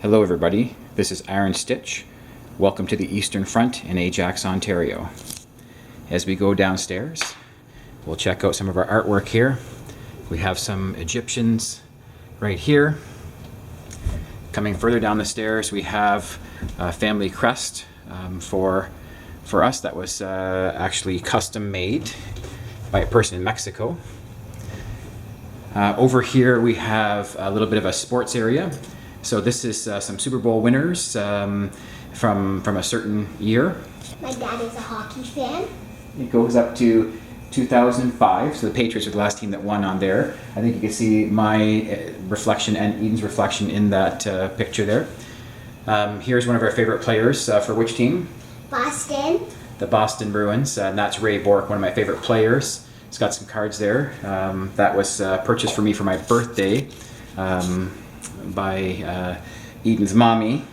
Hello everybody, this is Iron Stitch. Welcome to the Eastern Front in Ajax, Ontario. As we go downstairs, we'll check out some of our artwork here. We have some Egyptians right here. Coming further down the stairs, we have a family crest for us that was actually custom made by a person in Mexico. Over here we have a little bit of a sports area. So this is some Super Bowl winners from a certain year. My dad is a hockey fan. It goes up to 2005, so the Patriots are the last team that won on there. I think you can see my reflection and Eden's reflection in that picture there. Here's one of our favorite players for which team? Boston. The Boston Bruins, and that's Ray Bork, one of my favorite players. It's got some cards there. That was purchased for me for my birthday by Eden's mommy.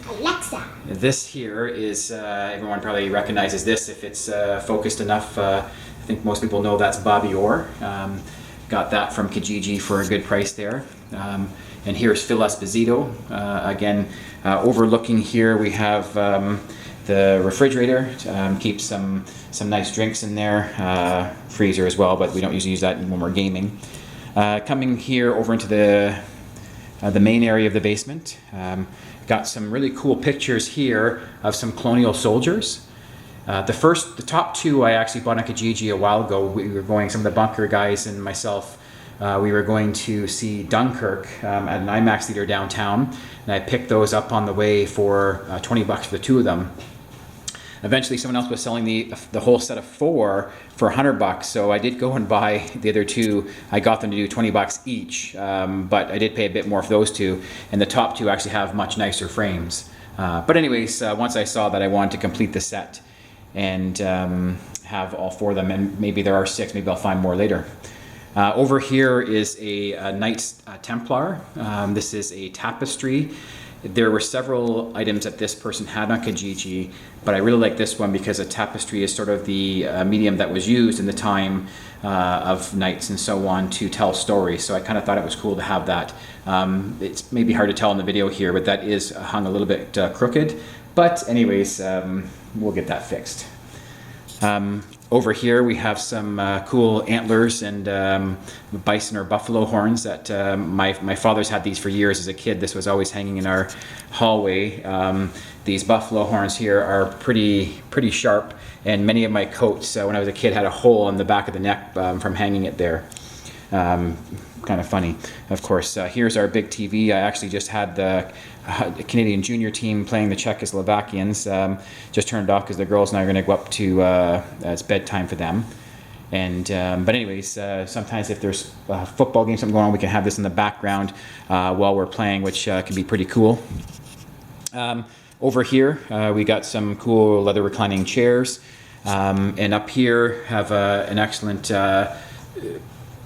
Alexa. This here is, everyone probably recognizes this if it's focused enough. I think most people know that's Bobby Orr. Got that from Kijiji for a good price there. And here's Phil Esposito. Again, overlooking here we have the refrigerator. Keeps some nice drinks in there. Freezer as well, but we don't usually use that when we're gaming. Coming here over into the main area of the basement. Got some really cool pictures here of some colonial soldiers. The top two I actually bought on Kijiji a while ago. We were going, some of the bunker guys and myself, we were going to see Dunkirk at an IMAX theater downtown, and I picked those up on the way for 20 bucks for the two of them. Eventually someone else was selling the whole set of four for 100 bucks, so I did go and buy the other two. I got them to do 20 bucks each, but I did pay a bit more for those two, and the top two actually have much nicer frames. But anyways, once I saw that, I wanted to complete the set and have all four of them, and maybe there are six, maybe I'll find more later. Over here is a Knights Templar. This is a tapestry. There were several items that this person had on Kijiji, but I really like this one because a tapestry is sort of the medium that was used in the time of knights and so on to tell stories. So I kind of thought it was cool to have that. It's maybe hard to tell in the video here, but that is hung a little bit crooked. But anyways, we'll get that fixed. Over here we have some cool antlers and bison or buffalo horns that my father's had these for years as a kid. This was always hanging in our hallway. These buffalo horns here are pretty sharp, and many of my coats when I was a kid had a hole in the back of the neck from hanging it there. Kind of funny. Of course, here's our big TV. I actually just had the Canadian junior team playing the Czechoslovakians. Just turned it off because the girls and I are going to go up to, it's bedtime for them. And but anyways, sometimes if there's a football game, something going on, we can have this in the background while we're playing, which can be pretty cool. Over here, we got some cool leather reclining chairs. And up here have an excellent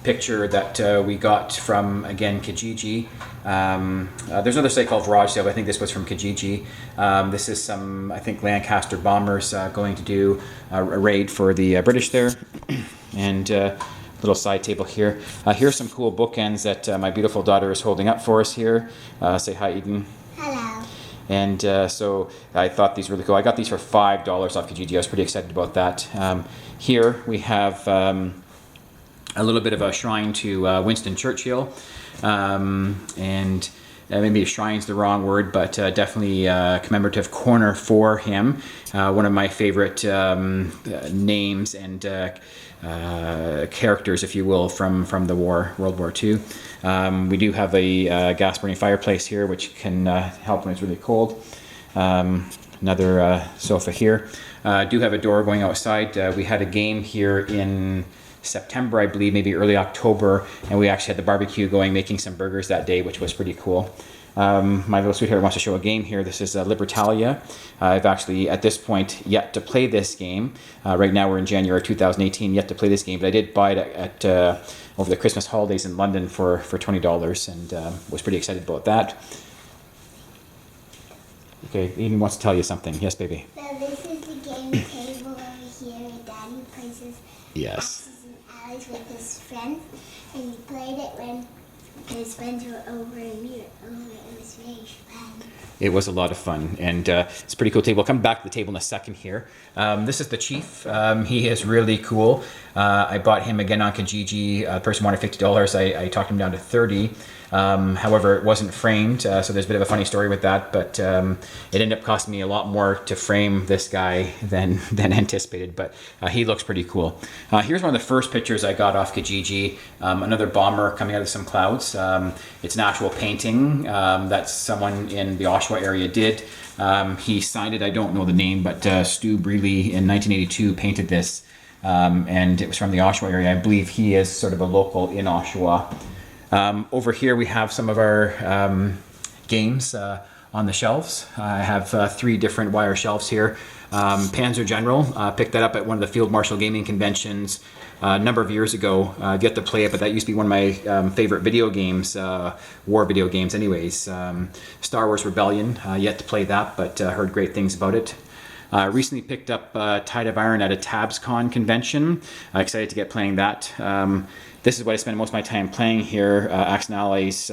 picture that we got from, again, Kijiji. There's another site called Garage Sale, but I think this was from Kijiji. This is some, I think, Lancaster bombers going to do a raid for the British there. And little side table here. Here's some cool bookends that my beautiful daughter is holding up for us here. Say hi, Eden. Hello. And so I thought these were really cool. I got these for $5 off Kijiji. I was pretty excited about that. Here we have a little bit of a shrine to Winston Churchill, and maybe shrine's the wrong word, but definitely a commemorative corner for him. One of my favorite names and characters, if you will, from the war, World War II. We do have a gas burning fireplace here, which can help when it's really cold. Another sofa here. Do have a door going outside. We had a game here in September, I believe, maybe early October, and we actually had the barbecue going, making some burgers that day, which was pretty cool. My little sweetheart wants to show a game here. This is Libertalia. I've actually, at this point, yet to play this game. Right now we're in January 2018, yet to play this game, but I did buy it at over the Christmas holidays in London for $20, and was pretty excited about that. Okay, Eden wants to tell you something. Yes, baby? So this is the game table over here. Daddy plays his Yes. X's and Alex with his friends, and he played it when his friends were over and it was very fun. it was a lot of fun, and it's a pretty cool table. I'll come back to the table in a second here. This is the Chief. He is really cool. I bought him again on Kijiji. The person wanted $50. I talked him down to 30. However, it wasn't framed, so there's a bit of a funny story with that, but it ended up costing me a lot more to frame this guy than anticipated, but he looks pretty cool. Here's one of the first pictures I got off Kijiji, another bomber coming out of some clouds. It's an actual painting that someone in the Oshawa area did. He signed it, I don't know the name, but Stu Breeley in 1982 painted this, and it was from the Oshawa area. I believe he is sort of a local in Oshawa. Over here we have some of our games on the shelves. I have 3 different wire shelves here. Panzer General, picked that up at one of the Field Marshal Gaming Conventions a number of years ago. I've yet to play it, but that used to be one of my favorite video games, war video games anyways. Star Wars Rebellion, yet to play that, but heard great things about it. Recently picked up Tide of Iron at a TabsCon convention. Excited to get playing that. This is what I spend most of my time playing here, Ajax and Allies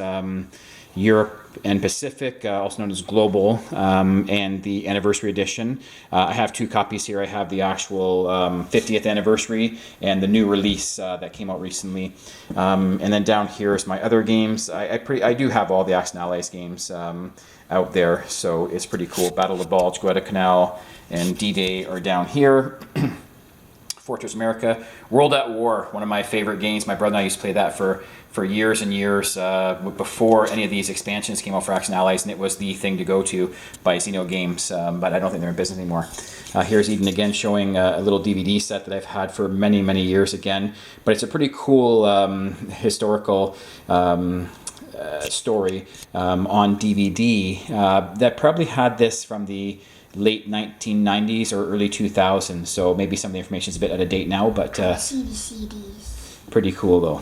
Europe and Pacific, also known as Global, and the Anniversary Edition. I have 2 copies here. I have the actual 50th anniversary and the new release that came out recently. And then down here is my other games. I do have all the Ajax and Allies games out there, so it's pretty cool. Battle of the Bulge, Guadalcanal, and D-Day are down here. Fortress America. World at War, one of my favorite games. My brother and I used to play that for years and years before any of these expansions came out for Ajax and Allies, and it was the thing to go to by Xeno Games, but I don't think they're in business anymore. Here's Eden again showing a little DVD set that I've had for many, many years again, but it's a pretty cool historical story on DVD that probably had this from the late 1990s or early 2000s, so maybe some of the information is a bit out of date now, but CDs. pretty cool though.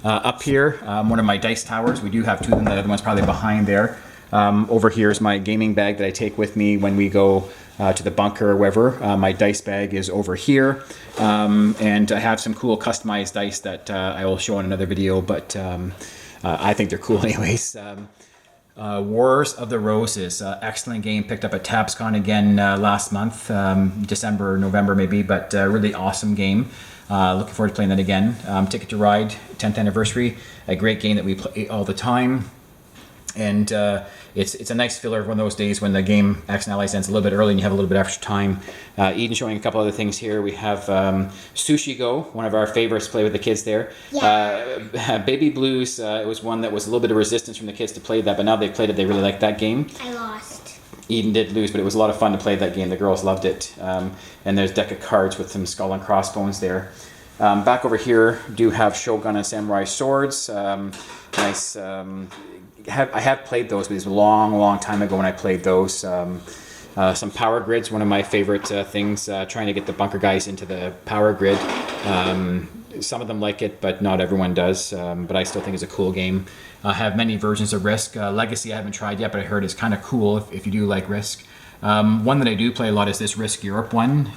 Up here, one of my dice towers. We do have 2 of them. The other one's probably behind there. Over here is my gaming bag that I take with me when we go to the bunker or wherever. My dice bag is over here, and I have some cool customized dice that I will show in another video, but I think they're cool anyways. Wars of the Roses, excellent game, picked up at TabsCon again last month, December, November maybe, but really awesome game. Looking forward to playing that again. Ticket to Ride, 10th anniversary, a great game that we play all the time. And it's a nice filler of one of those days when the game Ajax and Allies ends a little bit early and you have a little bit extra time. Eden showing a couple other things here. We have Sushi Go, one of our favorites to play with the kids there. Yeah. Baby Blues, it was one that was a little bit of resistance from the kids to play that, but now they've played it, they really like that game. I lost. Eden did lose, but it was a lot of fun to play that game. The girls loved it. And there's a deck of cards with some skull and crossbones there. Back over here, do have Shogun and Samurai Swords. Nice. I have played those, but it was a long time ago when I played those. Some power grids, one of my favorite things, trying to get the bunker guys into the power grid. Some of them like it, but not everyone does. But I still think it's a cool game. I have many versions of Risk. Legacy I haven't tried yet, but I heard it's kind of cool if you do like Risk. One that I do play a lot is this Risk Europe one.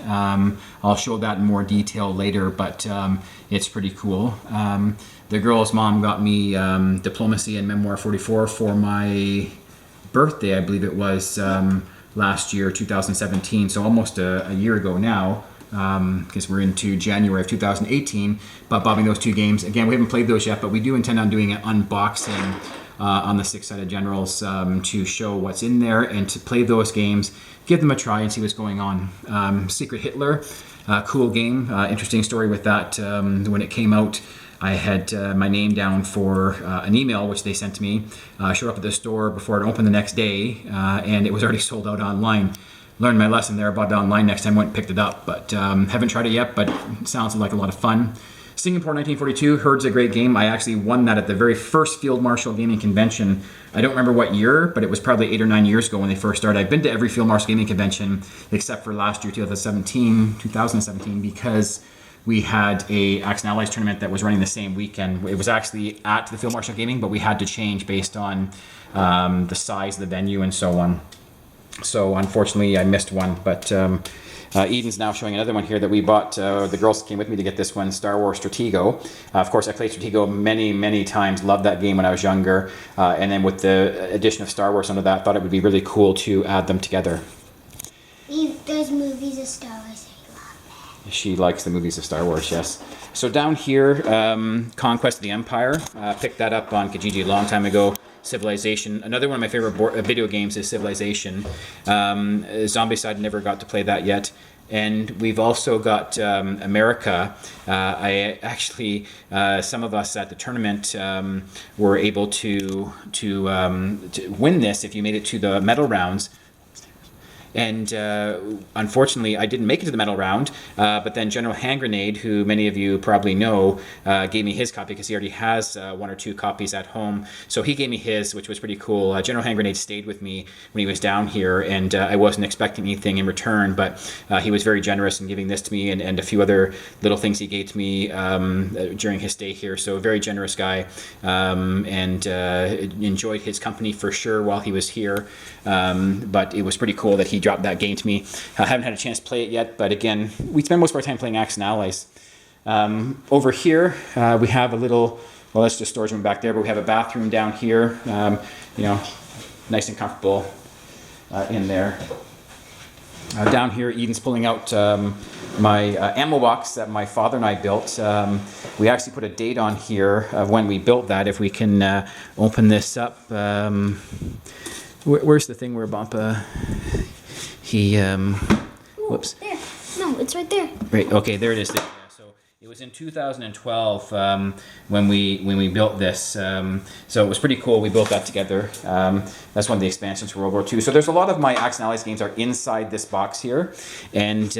I'll show that in more detail later, but it's pretty cool. The girl's mom got me Diplomacy and Memoir 44 for my birthday, I believe it was, last year, 2017, so almost a year ago now, because we're into January of 2018, but bobbing those 2 games. Again, we haven't played those yet, but we do intend on doing an unboxing on the 6-sided Generals to show what's in there and to play those games, give them a try and see what's going on. Secret Hitler, cool game, interesting story with that. When it came out, I had my name down for an email which they sent to me. Showed up at the store before it opened the next day, and it was already sold out online. Learned my lesson there, bought it online next time, went and picked it up, but haven't tried it yet, but it sounds like a lot of fun. Singapore 1942, heard's a great game. I actually won that at the very first Field Marshal Gaming Convention. I don't remember what year, but it was probably 8 or 9 years ago when they first started. I've been to every Field Marshal Gaming Convention except for last year, 2017, because we had a Ajax and Allies tournament that was running the same weekend. It was actually at the Field Marshal Gaming, but we had to change based on the size of the venue and so on. So unfortunately, I missed one, but Eden's now showing another one here that we bought. The girls came with me to get this one, Star Wars Stratego. Of course, I played Stratego many, many times. Loved that game when I was younger. And then with the addition of Star Wars under that, thought it would be really cool to add them together. Those movies of Star Wars, I love that. She likes the movies of Star Wars, yes. So down here, Conquest of the Empire. Picked that up on Kijiji a long time ago. Civilization. Another one of my favorite video games is Civilization. Zombicide, never got to play that yet. And we've also got America. I actually, some of us at the tournament were able to win this if you made it to the medal rounds. And unfortunately, I didn't make it to the medal round, but then General Hand Grenade, who many of you probably know, gave me his copy because he already has 1 or 2 copies at home. So he gave me his, which was pretty cool. General Hand Grenade stayed with me when he was down here, and I wasn't expecting anything in return, but he was very generous in giving this to me and a few other little things he gave to me during his stay here. So a very generous guy, and enjoyed his company for sure while he was here. But it was pretty cool that he dropped that game to me. I haven't had a chance to play it yet, but again, we spend most of our time playing Axe and Allies. Over here, we have a little, well, that's just storage room back there, but we have a bathroom down here, you know, nice and comfortable in there. Down here, Eden's pulling out my ammo box that my father and I built. We actually put a date on here of when we built that. If we can open this up. Where's the thing where Bampa, whoops. There. No, it's right there. Right, okay, there it is. Yeah, so it was in 2012 when we built this. So it was pretty cool. We built that together. That's one of the expansions for World War II. So there's a lot of my Axe and Allies games are inside this box here. And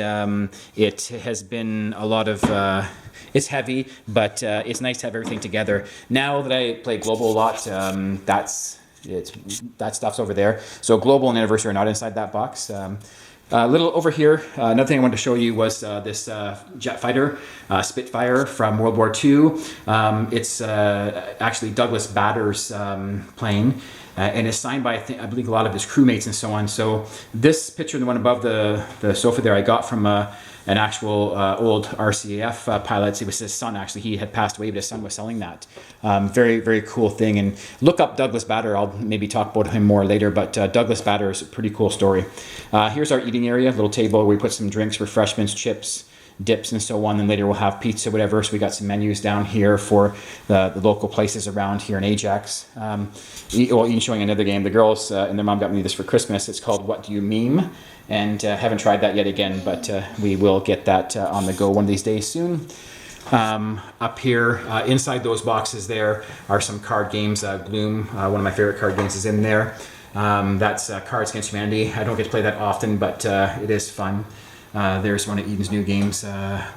it has been a lot of... it's heavy, but it's nice to have everything together. Now that I play Global a lot, that stuff's over there. So Global and Anniversary are not inside that box. A little over here, another thing I wanted to show you was this jet fighter, Spitfire from World War II. It's actually Douglas Bader's plane. And is signed by, I believe, a lot of his crewmates and so on. So this picture, the one above the sofa there, I got from an actual old RCAF pilot. It was his son, actually. He had passed away, but his son was selling that. Very, very cool thing. And look up Douglas Bader. I'll maybe talk about him more later, but Douglas Bader is a pretty cool story. Here's our eating area, little table where we put some drinks, refreshments, chips, dips and so on, and later we'll have pizza, whatever. So we got some menus down here for the local places around here in Ajax. Well, Ian showing another game. The girls and their mom got me this for Christmas. It's called What Do You Meme? And haven't tried that yet again, but we will get that on the go one of these days soon. Up here, inside those boxes there are some card games. Gloom, one of my favorite card games, is in there. That's Cards Against Humanity. I don't get to play that often, but it is fun. There's one of Eden's new games,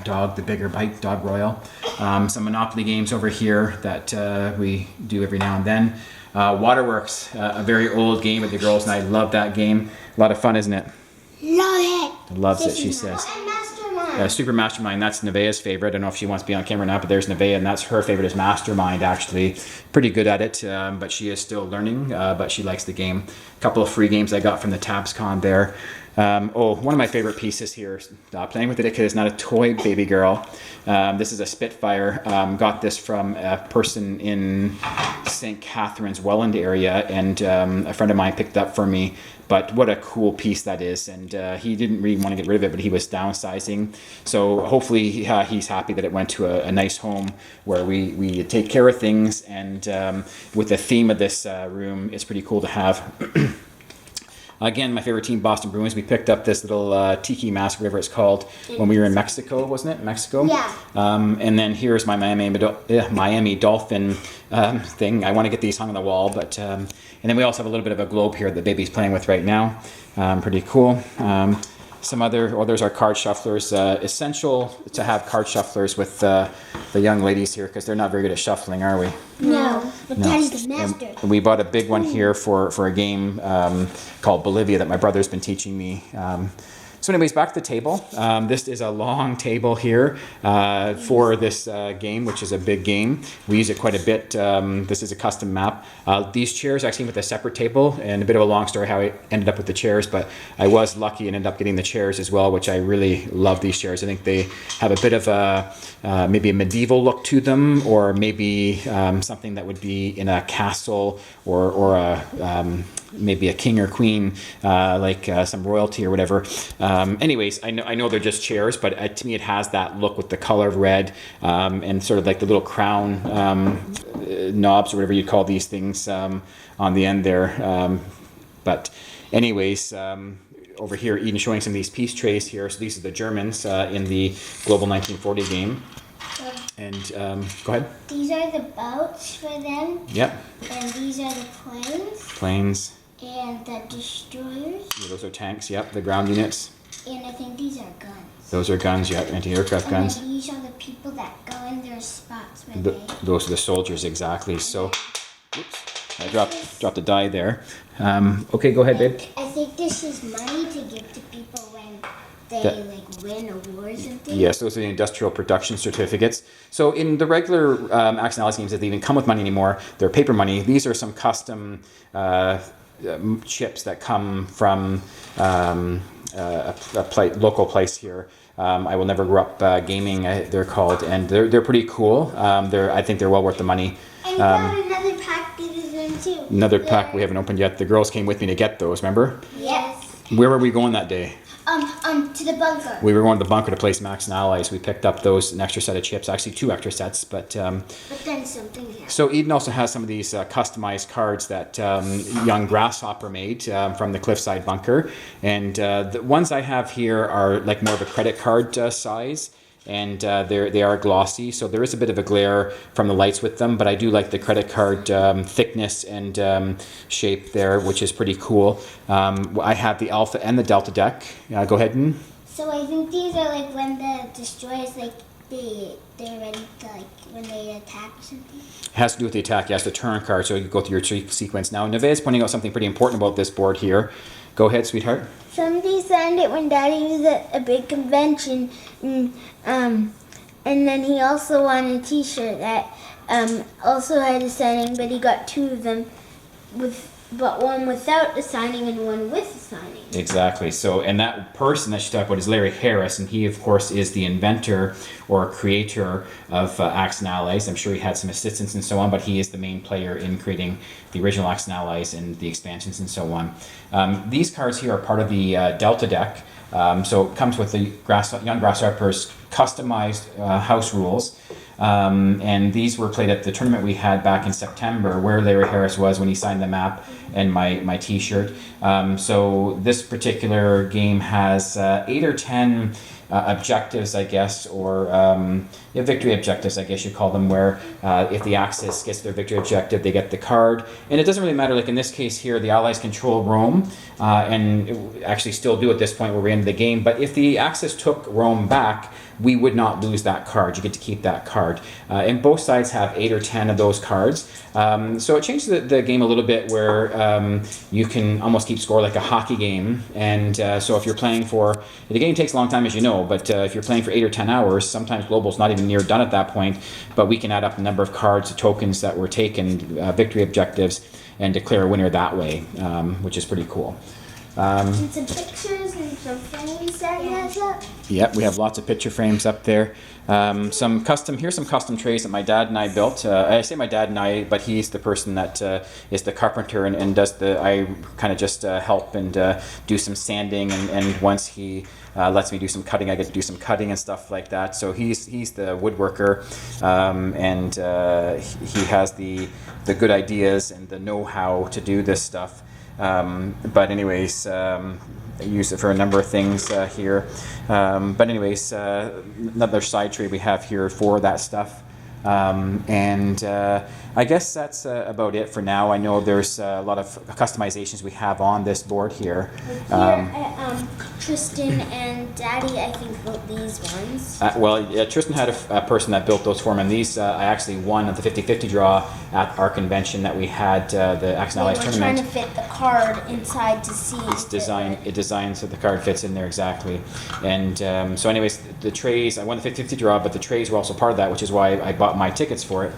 Dog the Bigger Bite, Dog Royal. Some Monopoly games over here that we do every now and then. Waterworks, a very old game with the girls, and I love that game. A lot of fun, isn't it? Love it. Loves it, she says. And Mastermind. Super Mastermind, that's Nevaeh's favorite. I don't know if she wants to be on camera now, but there's Nevaeh, and that's her favorite is Mastermind, actually. Pretty good at it, but she is still learning, but she likes the game. A couple of free games I got from the TabsCon there. One of my favorite pieces here, playing with it because it's not a toy baby girl. This is a Spitfire. Got this from a person in St. Catharines, Welland area, and a friend of mine picked it up for me. But what a cool piece that is, and he didn't really want to get rid of it, but he was downsizing. So hopefully he's happy that it went to a nice home where we take care of things, and with the theme of this room, it's pretty cool to have. Again, my favorite team, Boston Bruins. We picked up this little tiki mask, whatever it's called, when we were in Mexico, wasn't it? Mexico? Yeah. And then here's my Miami Dolphin thing. I want to get these hung on the wall, but and then we also have a little bit of a globe here that baby's playing with right now. Pretty cool. Some other, there's our card shufflers. Essential to have card shufflers with the young ladies here because they're not very good at shuffling, are we? No, but Daddy's the master. And we bought a big one here for a game called Bolivia that my brother's been teaching me. So anyways, back to the table. This is a long table here for this game, which is a big game. We use it quite a bit. This is a custom map. These chairs actually with a separate table, and a bit of a long story how I ended up with the chairs, but I was lucky and ended up getting the chairs as well, which I really love these chairs. I think they have a bit of a maybe a medieval look to them, or maybe something that would be in a castle or a maybe a king or queen, like some royalty or whatever. Anyways, I know they're just chairs, but to me it has that look with the color of red and sort of like the little crown knobs or whatever you call these things on the end there. But anyways, over here, Eden showing some of these peace trays here. So these are the Germans in the Global 1940 game. And go ahead. These are the boats for them. Yep. And these are the planes. Planes. And the destroyers. Yeah, those are tanks, yep, the ground units. And I think these are guns. Those are guns, yep, anti-aircraft guns. And these are the people that go in their spots where those are the soldiers, exactly. So, oops, I dropped a die there. Okay, go ahead, babe. I think this is money to give to people when they win a war or something. Yes, those are the industrial production certificates. So in the regular Ajax and Allies games that they even come with money anymore, they're paper money. These are some custom chips that come from local place here. I Will Never Grow Up Gaming, they're called, and they're pretty cool. I think they're well worth the money. And got another pack that is in too. Another pack we haven't opened yet. The girls came with me to get those, remember? Yes. Where were we going that day? To the bunker. We were going to the bunker to play some Ajax and Allies. We picked up those, an extra set of chips, actually 2 extra sets, but then something happened. So Eden also has some of these customized cards that young Grasshopper made from the Cliffside Bunker. And the ones I have here are like more of a credit card size. And they are glossy, so there is a bit of a glare from the lights with them, but I do like the credit card thickness and shape there, which is pretty cool. I have the Alpha and the Delta deck. Go ahead and... So I think these are like when the destroyers they're ready to when they attack or something. It has to do with the attack, yes, the turn card, so you go through your sequence. Now, Neve is pointing out something pretty important about this board here. Go ahead, sweetheart. Somebody signed it when Daddy was at a big convention, and then he also won a T-shirt that also had a signing, but he got 2 of them, but one without a signing and one with a signing. Exactly. So, and that person that she talked about is Larry Harris, and he, of course, is the inventor or creator of Ajax and Allies. I'm sure he had some assistants and so on, but he is the main player in creating the original Ajax and Allies and the expansions and so on. These cards here are part of the Delta deck. So it comes with the Young Grasshopper's customized house rules. And these were played at the tournament we had back in September, where Larry Harris was when he signed the map and my T-shirt. So this particular game has 8 or 10 objectives, I guess, or victory objectives, I guess you call them, where if the Axis gets their victory objective, they get the card. And it doesn't really matter, like in this case here, the Allies control Rome, and actually still do at this point where we're into the game, but if the Axis took Rome back, we would not lose that card. You get to keep that card. And both sides have 8 or 10 of those cards. So it changes the game a little bit where you can almost keep score like a hockey game. And so if you're playing for, the game takes a long time as you know, but if you're playing for 8 or 10 hours, sometimes Global's not even near done at that point, but we can add up the number of cards, the tokens that were taken, victory objectives, and declare a winner that way, which is pretty cool. And some pictures and some frames that he has up. Yep, we have lots of picture frames up there. Here's some custom trays that my dad and I built. I say my dad and I, but he's the person that is the carpenter and does I kind of just help and do some sanding, and once he lets me do some cutting, I get to do some cutting and stuff like that. So he's the woodworker, and he has the good ideas and the know-how to do this stuff. But anyways, I use it for a number of things here. But anyways, another side tray we have here for that stuff. And I guess that's about it for now. I know there's a lot of customizations we have on this board here. Tristan and Daddy, I think, built these ones. Tristan had a person that built those for him, and these I actually won at the 50-50 draw at our convention that we had, the Ajax Allies tournament. Trying to fit the card inside to see. It designed so the card fits in there exactly. And so anyways, the trays, I won the 50-50 draw, but the trays were also part of that, which is why I bought my tickets for it.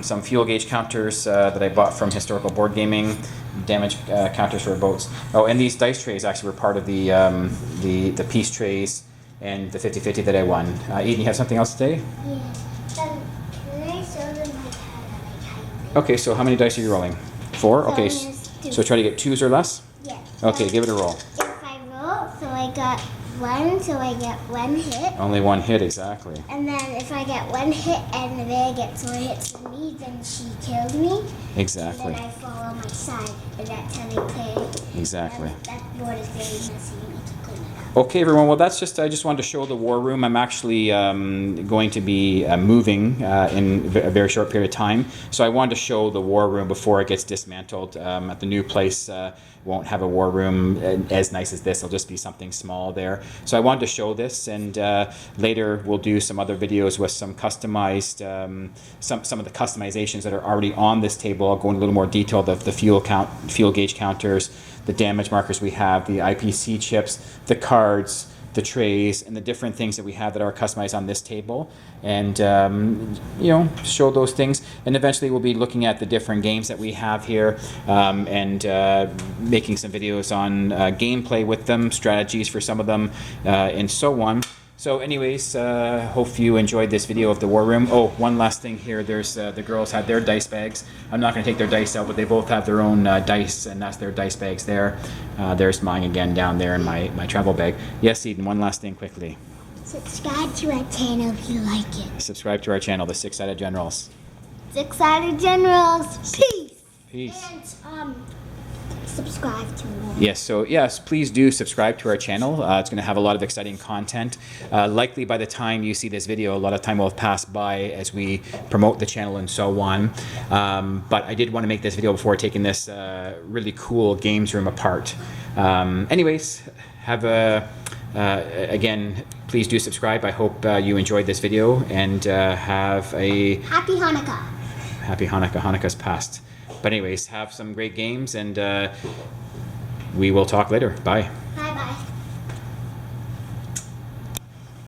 Some fuel gauge counters that I bought from Historical Board Gaming, damage counters for boats. Oh, and these dice trays actually were part of the piece trays and the 50-50 that I won. Eden, you have something else to say? Yeah. Can I show them my card? Okay, so how many dice are you rolling? 4? Okay, so try to get 2s or less? Yeah. Okay, give it a roll. If I roll, so I got 1, so I get 1 hit. Only 1 hit, exactly. And then if I get 1 hit and the bear gets 4 hits with me, then she kills me. Exactly. And then I fall on my side, and that's how they play. Exactly. That board is very messy. You need to clean it up. Okay, everyone. Well, I just wanted to show the war room. I'm actually going to be moving in a very short period of time. So I wanted to show the war room before it gets dismantled. At the new place, won't have a war room as nice as this. It'll just be something small there. So I wanted to show this, and later we'll do some other videos with some customized, some of the customizations that are already on this table. I'll go into a little more detail, the fuel gauge counters, the damage markers we have, the IPC chips, the cards, the trays, and the different things that we have that are customized on this table, and show those things. And eventually we'll be looking at the different games that we have here, and making some videos on gameplay with them, strategies for some of them, and so on. So anyways, hope you enjoyed this video of the war room. Oh, one last thing here. There's the girls had their dice bags. I'm not going to take their dice out, but they both have their own dice, and that's their dice bags there. There's mine again down there in my travel bag. Yes, Eden, one last thing quickly. Subscribe to our channel if you like it. Subscribe to our channel, the Six-Sided Generals. Six-Sided Generals. Peace. Peace. And subscribe to me. Yes, so yes, please do subscribe to our channel. It's going to have a lot of exciting content. Likely by the time you see this video, a lot of time will have passed by as we promote the channel and so on. But I did want to make this video before taking this really cool games room apart. Anyways, again, please do subscribe. I hope you enjoyed this video, and have a Happy Hanukkah. Happy Hanukkah. Hanukkah's past. But anyways, have some great games, and we will talk later. Bye.